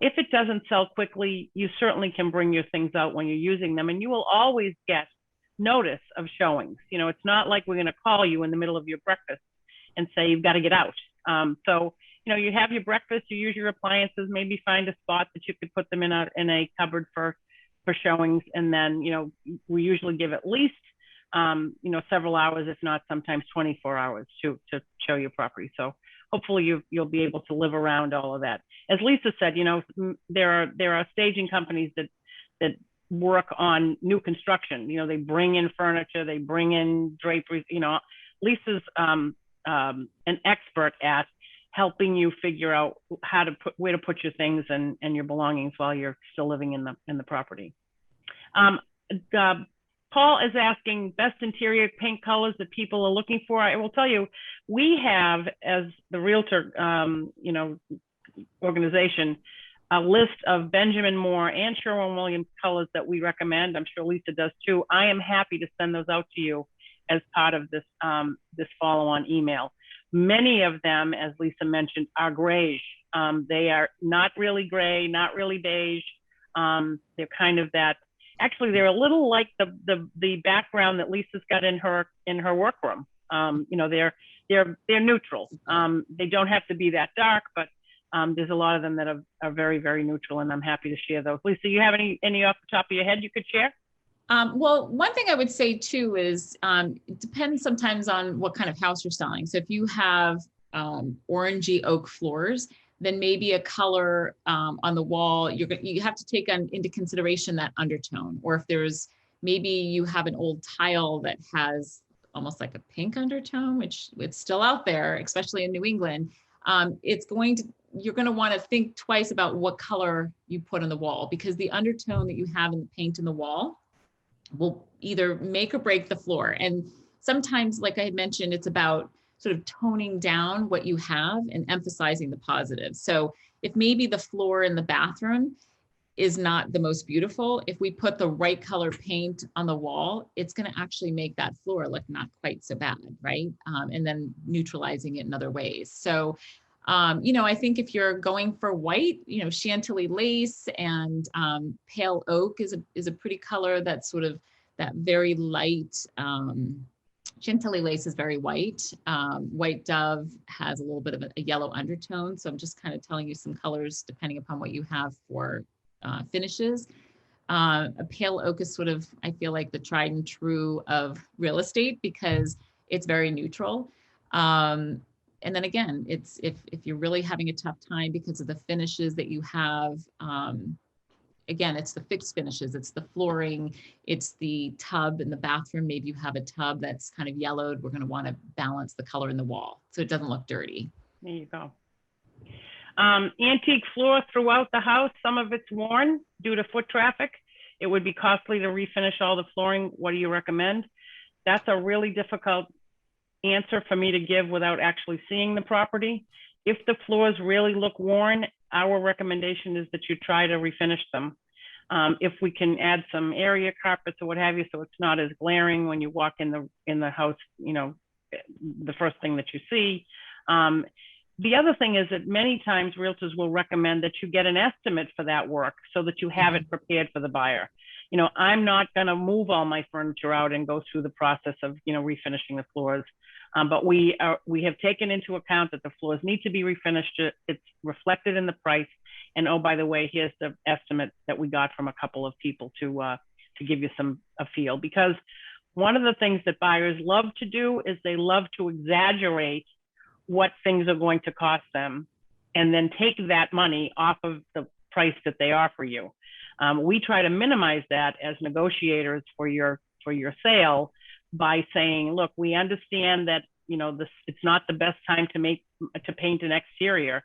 If it doesn't sell quickly, you certainly can bring your things out when you're using them, and you will always get notice of showings. You know, it's not like we're going to call you in the middle of your breakfast and say, you've got to get out. So, you know, you have your breakfast, you use your appliances, maybe find a spot that you could put them in a cupboard for showings. And then, you know, we usually give at least, you know, several hours, if not sometimes 24 hours to show your property. So hopefully you'll be able to live around all of that. As Lisa said, you know, there are staging companies that work on new construction. You know, they bring in furniture, they bring in draperies. You know, Lisa's an expert at helping you figure out where to put your things and your belongings while you're still living in the property. Paul is asking best interior paint colors that people are looking for. I will tell you, we have, as the Realtor, you know, organization, a list of Benjamin Moore and Sherwin-Williams colors that we recommend. I'm sure Lisa does too. I am happy to send those out to you as part of this this follow-on email. Many of them, as Lisa mentioned, are grayish. They are not really gray, not really beige. They're kind of that. Actually, they're a little like the background that Lisa's got in her workroom. You know, they're neutral. They don't have to be that dark, but there's a lot of them that are very, very neutral, and I'm happy to share those. Lisa, you have any off the top of your head you could share? Well, one thing I would say too is it depends sometimes on what kind of house you're selling. So if you have orangey oak floors, then maybe a color on the wall, you have to take into consideration that undertone. Or if there's, maybe you have an old tile that has almost like a pink undertone, which it's still out there, especially in New England, you're going to want to think twice about what color you put on the wall, because the undertone that you have in the paint in the wall will either make or break the floor. And sometimes, like I had mentioned, it's about sort of toning down what you have and emphasizing the positive. So if maybe the floor in the bathroom is not the most beautiful, if we put the right color paint on the wall, it's going to actually make that floor look not quite so bad, right? And then neutralizing it in other ways. So, you know, I think if you're going for white, you know, Chantilly lace and pale oak is a pretty color that's sort of that very light. Chantilly lace is very white. White dove has a little bit of a yellow undertone. So I'm just kind of telling you some colors depending upon what you have for finishes. A pale oak is sort of, I feel like, the tried and true of real estate because it's very neutral. And then again, it's if you're really having a tough time because of the finishes that you have, again, it's the fixed finishes, it's the flooring, it's the tub in the bathroom. Maybe you have a tub that's kind of yellowed. We're going to want to balance the color in the wall so it doesn't look dirty. There you go. Antique floor throughout the house. Some of it's worn due to foot traffic. It would be costly to refinish all the flooring. What do you recommend? That's a really difficult answer for me to give without actually seeing the property. If the floors really look worn, our recommendation is that you try to refinish them. If we can add some area carpets or what have you, so it's not as glaring when you walk in the house, you know, the first thing that you see. The other thing is that many times realtors will recommend that you get an estimate for that work so that you have it prepared for the buyer. You know, I'm not going to move all my furniture out and go through the process of, you know, refinishing the floors. But we have taken into account that the floors need to be refinished. It's reflected in the price. And oh, by the way, here's the estimate that we got from a couple of people to give you a feel. Because one of the things that buyers love to do is they love to exaggerate what things are going to cost them and then take that money off of the price that they offer you. We try to minimize that as negotiators for your sale by saying, look, we understand that, you know, it's not the best time to paint an exterior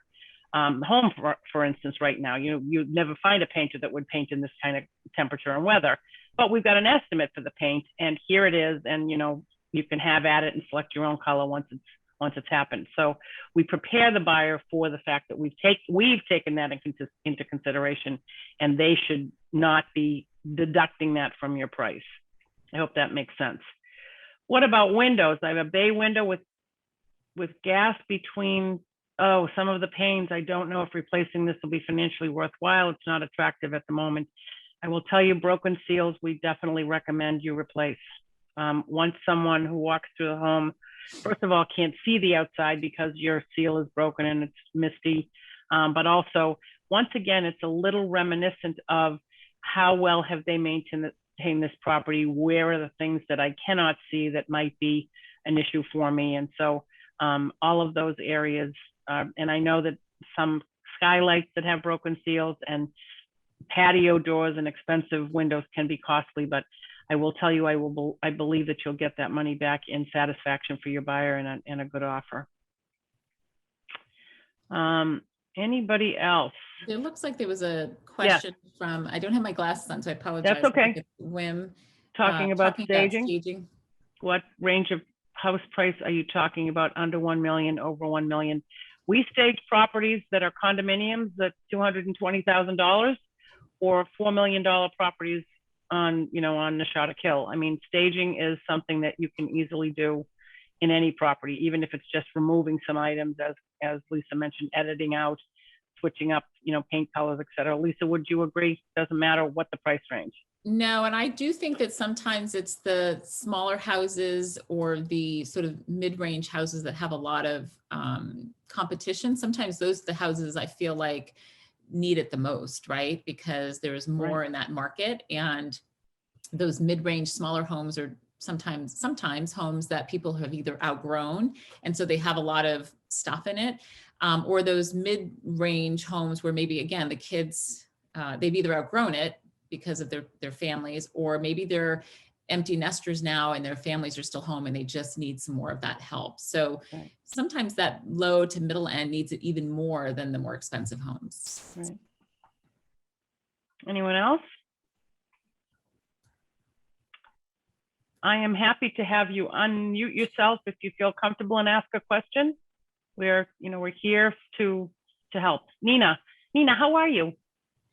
home, for instance, right now. You'd never find a painter that would paint in this kind of temperature and weather, but we've got an estimate for the paint and here it is. And, you know, you can have at it and select your own color once it's happened. So we prepare the buyer for the fact that we've taken that into consideration, and they should not be deducting that from your price. I hope that makes sense. What about windows? I have a bay window with gas between, some of the panes. I don't know if replacing this will be financially worthwhile. It's not attractive at the moment. I will tell you, broken seals, we definitely recommend you replace. Once someone who walks through the home, first of all, can't see the outside because your seal is broken and it's misty. But also, once again, it's a little reminiscent of how well have they maintained this property? Where are the things that I cannot see that might be an issue for me? And so all of those areas, and I know that some skylights that have broken seals and patio doors and expensive windows can be costly, but I will tell you, I believe that you'll get that money back in satisfaction for your buyer and a good offer. Anybody else? It looks like there was a question from, I don't have my glasses on, so I apologize. That's okay. Wim. Talking about staging. What range of house price are you talking about? Under 1 million, over 1 million? We stage properties that are condominiums at $220,000 or $4 million properties on Nashotah Kill. I mean, staging is something that you can easily do in any property, even if it's just removing some items, as Lisa mentioned, editing out, switching up, paint colors, et cetera. Lisa, would you agree? Doesn't matter what the price range. No, and I do think that sometimes it's the smaller houses or the sort of mid-range houses that have a lot of competition. Sometimes those are the houses I feel like need it the most, right? Because there's more in that market, and those mid-range smaller homes are sometimes homes that people have either outgrown, and so they have a lot of stuff in it, or those mid-range homes where maybe, again, the kids, they've either outgrown it because of their families, or maybe they're empty nesters now and their families are still home and they just need some more of that help. So sometimes that low to middle end needs it even more than the more expensive homes. Right. Anyone else? I am happy to have you unmute yourself if you feel comfortable and ask a question. We're here to help. Nina, how are you?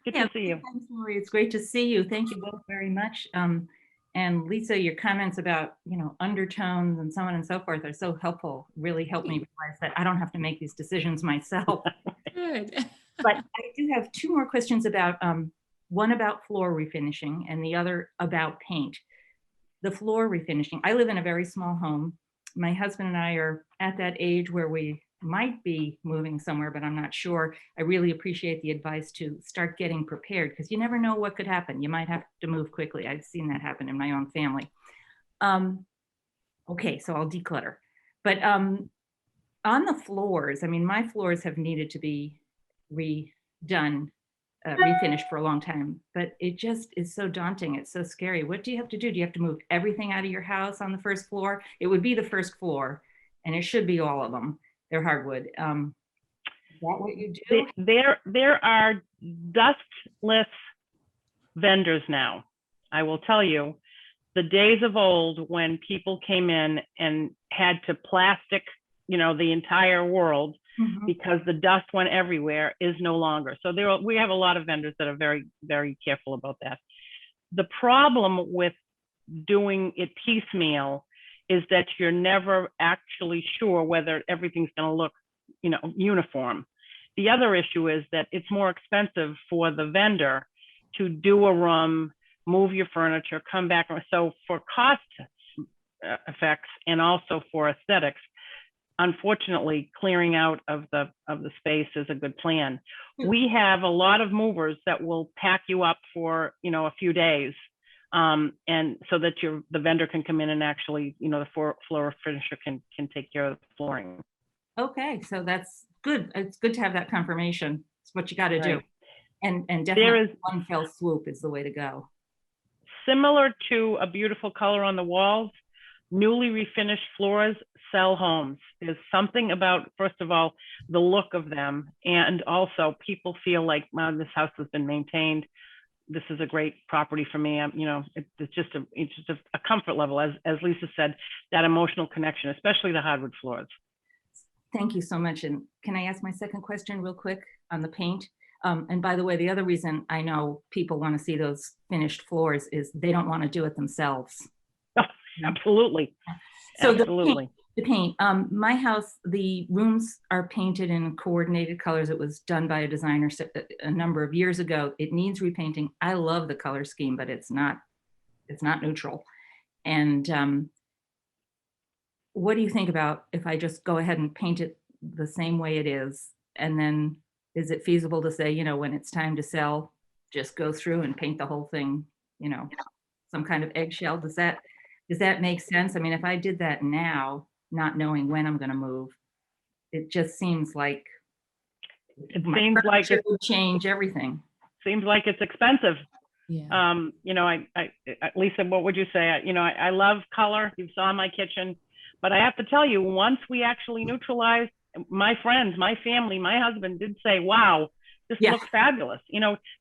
Good to see you. Thanks, Laurie. It's great to see you. Thank you both very much. And Lisa, your comments about, undertones and so on and so forth are so helpful, really helped me realize that I don't have to make these decisions myself. Good. But I do have two more questions about, one about floor refinishing and the other about paint. The floor refinishing, I live in a very small home. My husband and I are at that age where we might be moving somewhere, but I'm not sure. I really appreciate the advice to start getting prepared, because you never know what could happen. You might have to move quickly. I've seen that happen in my own family. Okay, so I'll declutter. But on the floors, I mean, my floors have needed to be redone refinished for a long time, but it just is so daunting. It's so scary. What do you have to do? Do you have to move everything out of your house on the first floor? It would be the first floor, and it should be all of them. They're hardwood. Is that what you do? There are dustless vendors now. I will tell you, the days of old when people came in and had to plastic, the entire world because the dust went everywhere is no longer. So we have a lot of vendors that are very, very careful about that. The problem with doing it piecemeal is that you're never actually sure whether everything's going to look, uniform. The other issue is that it's more expensive for the vendor to do a room, move your furniture, come back. So for cost effects and also for aesthetics, unfortunately, clearing out of the space is a good plan. We have a lot of movers that will pack you up for a few days, and so that the vendor can come in and actually the floor finisher can take care of the flooring. Okay, so that's good. It's good to have that confirmation. It's what you got to do, and definitely there is one fell swoop is the way to go. Similar to a beautiful color on the walls, newly refinished floors sell homes. There's something about, first of all, the look of them, and also people feel like, wow, this house has been maintained. This is a great property for me. It's just a comfort level, as Lisa said, that emotional connection, especially the hardwood floors. Thank you so much. And can I ask my second question real quick on the paint? And by the way, the other reason I know people want to see those finished floors is they don't want to do it themselves. Oh, absolutely. So absolutely. The paint. My house, the rooms are painted in coordinated colors. It was done by a designer a number of years ago. It needs repainting. I love the color scheme, but it's not neutral. And what do you think about if I just go ahead and paint it the same way it is? And then is it feasible to say, when it's time to sell, just go through and paint the whole thing, some kind of eggshell? Does that make sense? I mean, if I did that now, not knowing when I'm going to move, it just seems like it would change everything. Seems like it's expensive. Yeah. Lisa, what would you say? I love color. You saw my kitchen. But I have to tell you, once we actually neutralized, my friends, my family, my husband did say, wow, this looks fabulous.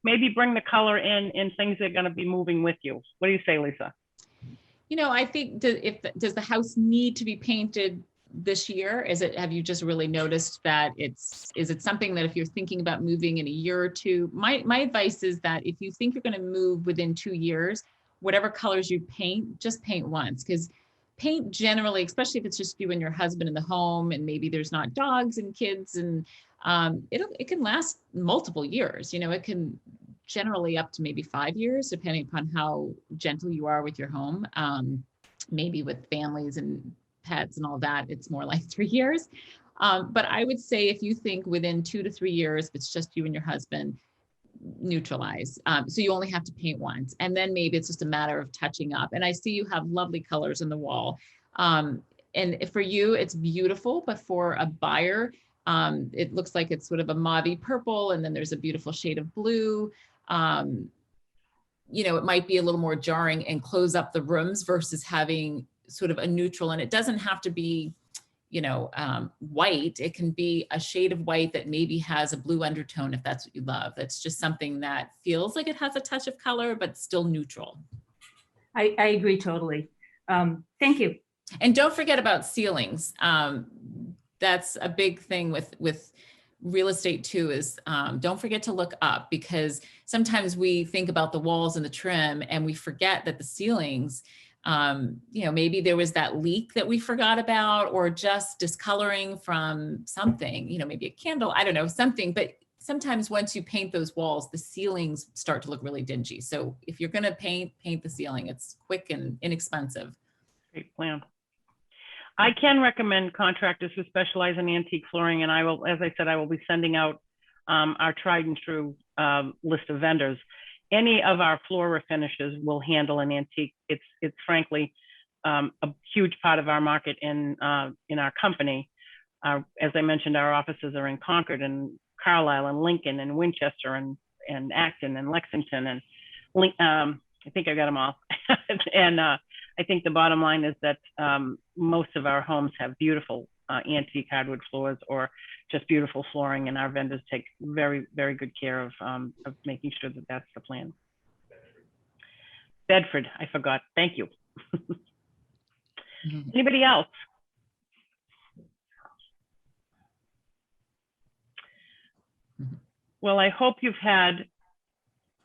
Maybe bring the color in things that are going to be moving with you. What do you say, Lisa? I think does the house need to be painted this year? Have you just really noticed that is it something that if you're thinking about moving in a year or two, my advice is that if you think you're going to move within 2 years, whatever colors you paint, just paint once, because paint generally, especially if it's just you and your husband in the home and maybe there's not dogs and kids, and it can last multiple years. It can generally up to maybe 5 years, depending upon how gentle you are with your home. Maybe with families and pets and all that, it's more like 3 years. But I would say if you think within 2 to 3 years, if it's just you and your husband, neutralize. So you only have to paint once, and then maybe it's just a matter of touching up. And I see you have lovely colors in the wall. And for you, it's beautiful, but for a buyer, it looks like it's sort of a mauvey purple, and then there's a beautiful shade of blue. It might be a little more jarring and close up the rooms versus having sort of a neutral. And it doesn't have to be white. It can be a shade of white that maybe has a blue undertone if that's what you love. That's just something that feels like it has a touch of color, but still neutral. I agree totally. Thank you. And don't forget about ceilings. That's a big thing with real estate too, is don't forget to look up, because sometimes we think about the walls and the trim and we forget that the ceilings, maybe there was that leak that we forgot about, or just discoloring from something, maybe a candle, I don't know, something. But sometimes once you paint those walls, the ceilings start to look really dingy. So if you're going to paint the ceiling. It's quick and inexpensive. Great plan. I can recommend contractors who specialize in antique flooring, and I will, as I said, I will be sending out our tried and true list of vendors. Any of our floor refinishes will handle an antique. It's frankly a huge part of our market in our company. As I mentioned, our offices are in Concord and Carlisle and Lincoln and Winchester and and Acton and Lexington and I think I got them all. And I think the bottom line is that most of our homes have beautiful antique hardwood floors or just beautiful flooring, and our vendors take very, very good care of making sure that that's the plan. Bedford, I forgot. Thank you. Anybody else? Well, I hope you've had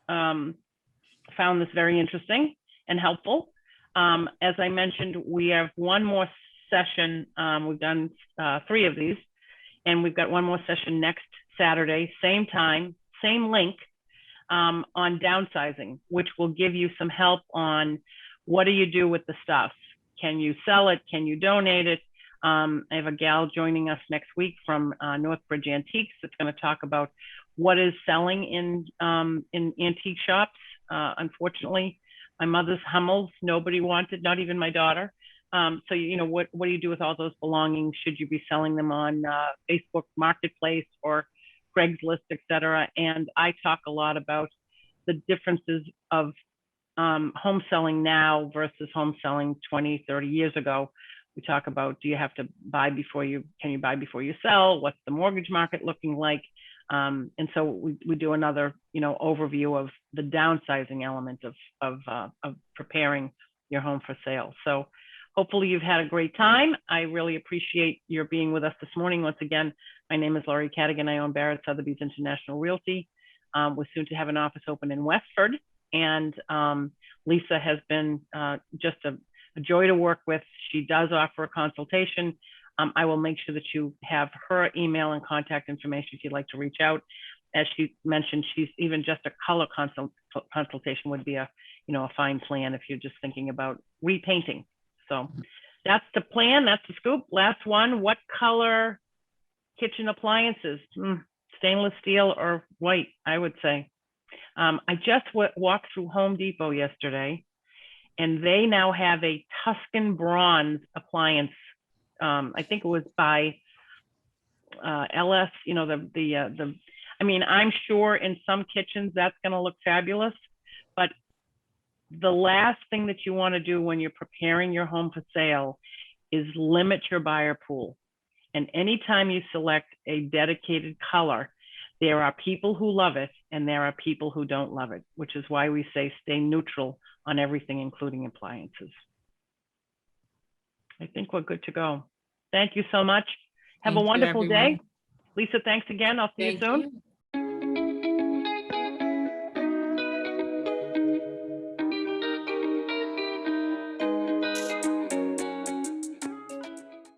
found this very interesting and helpful. As I mentioned, we have one more session. We've done 3 of these, and we've got one more session next Saturday, same time, same link, on downsizing, which will give you some help on what do you do with the stuff. Can you sell it? Can you donate it? I have a gal joining us next week from Northbridge Antiques that's going to talk about what is selling in antique shops. Unfortunately, my mother's Hummels, nobody wanted, not even my daughter. So, you know, what do you do with all those belongings? Should you be selling them on Facebook Marketplace or Craigslist, et cetera? And I talk a lot about the differences of home selling now versus home selling 20, 30 years ago. We talk about, do you have to buy before can you buy before you sell? What's the mortgage market looking like? And so we do another, you know, overview of the downsizing element of preparing your home for sale. So hopefully you've had a great time. I really appreciate your being with us this morning. Once again, my name is Laurie Cadigan. I own Barrett Sotheby's International Realty. We're soon to have an office open in Westford. And Lisa has been just a joy to work with. She does offer a consultation. I will make sure that you have her email and contact information if you'd like to reach out. As she mentioned, she's even just a color consultation would be a fine plan if you're just thinking about repainting. So that's the plan. That's the scoop. Last one. What color kitchen appliances? Stainless steel or white, I would say. I just walked through Home Depot yesterday, and they now have a Tuscan bronze appliance. I think it was by LS. You know, I mean, I'm sure in some kitchens that's going to look fabulous, but the last thing that you want to do when you're preparing your home for sale is limit your buyer pool. And anytime you select a dedicated color, there are people who love it and there are people who don't love it, which is why we say stay neutral on everything, including appliances. I think we're good to go. Thank you so much. Have a wonderful day. Lisa, thanks again. I'll see you soon.